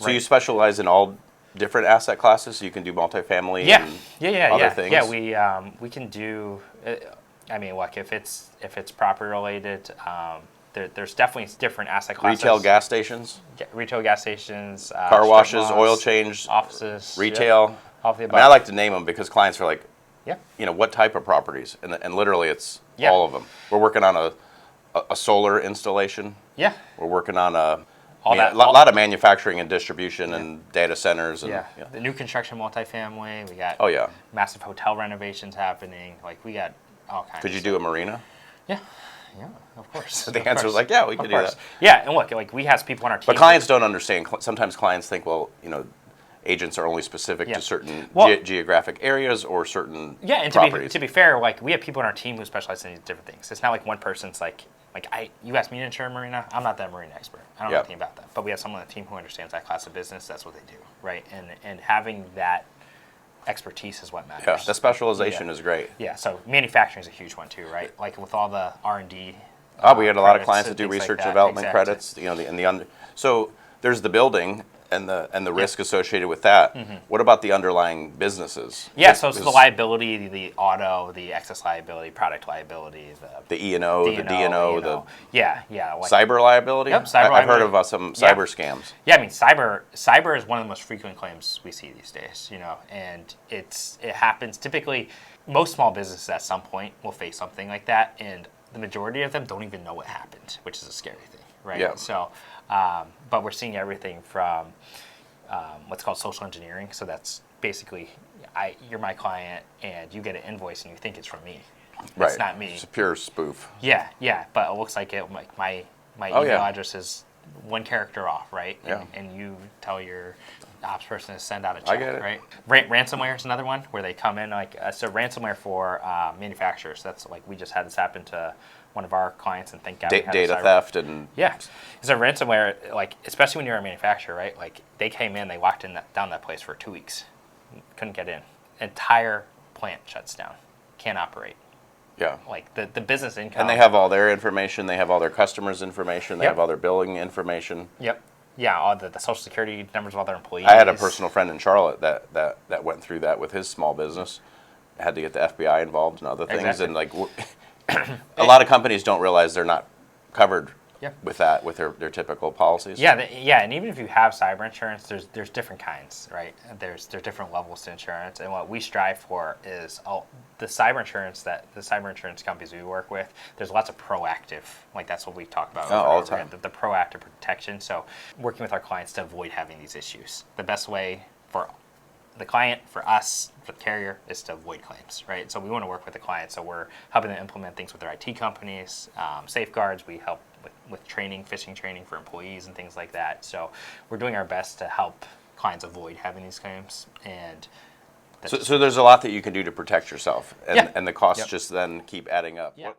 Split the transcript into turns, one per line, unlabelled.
So you specialize in all different asset classes? So you can do multifamily and other things?
Yeah, we can do, I mean, look, if it's property related, there's definitely different asset classes.
Retail gas stations?
Retail gas stations.
Car washes,
malls,
oil change.
offices.
Retail.
All of the above.
I mean, I like to name them because clients are like,
yeah,
what type of properties? And literally it's all of them. We're working on a solar installation.
Yeah.
We're working on a
lot
lot of manufacturing and distribution and data centers. And,
the new construction multifamily. We got massive hotel renovations happening. Like we got all kinds.
Could you do a marina?
Yeah, of course.
So the answer is like, we could do that.
Yeah, and look, like we have people on our team.
But clients don't understand. Sometimes clients think, well, agents are only specific to certain geographic areas or certain properties.
To be fair, like we have people on our team who specialize in these different things. It's not like one person's like you asked me to insure a marina. I'm not that marina expert. I don't know anything about that. But we have someone on the team who understands that class of business. That's what they do, right? And having that expertise is what matters.
Yeah, the specialization is great.
Yeah, so manufacturing is a huge one too, right? Like with all the R&D.
We had a lot of clients that do research and development credits. So there's the building and the risk associated with that. What about the underlying businesses?
Yeah, so it's the liability, the auto, the excess liability, product liability,
the E&O, the D&O,
like
cyber liability.
Yep, cyber
I've heard of some cyber scams.
Yeah, I mean cyber is one of the most frequent claims we see these days. And it happens typically. Most small businesses at some point will face something like that, and the majority of them don't even know what happened, which is a scary thing, right?
Yeah.
So, but we're seeing everything from what's called social engineering. So that's basically, you're my client, and you get an invoice, and you think it's from me.
Right.
It's not me.
It's a pure spoof.
Yeah, but it looks like my email address is one character off, right? And you tell your ops person to send out a check,
I get it.
Right? Ransomware is another one where they come in so ransomware for manufacturers. That's like we just had this happen to one of our clients, and thank God we had
data theft and
so ransomware, like especially when you're a manufacturer, right? Like they came in, they locked down that place for 2 weeks, couldn't get in, entire plant shuts down, can't operate.
Yeah.
Like the business income.
And they have all their information. They have all their customers' information. They have all their billing information.
Yep. Yeah, all the social security numbers of all their employees.
I had a personal friend in Charlotte that went through that with his small business. Had to get the FBI involved and other things.
Exactly.
And a lot of companies don't realize they're not covered with that, with their typical policies.
Yeah, and even if you have cyber insurance, there's different kinds, right? There's different levels to insurance, and what we strive for is the cyber insurance companies we work with. There's lots of proactive, like that's what we talk about
all the time.
The proactive protection. So working with our clients to avoid having these issues. The best way for the client, for us, for the carrier, is to avoid claims, right? So we want to work with the client. So we're helping them implement things with their IT companies, safeguards. We help with training, phishing training for employees and things like that. So we're doing our best to help clients avoid having these claims. And
so there's a lot that you can do to protect yourself, and the costs just then keep adding up.
Yeah.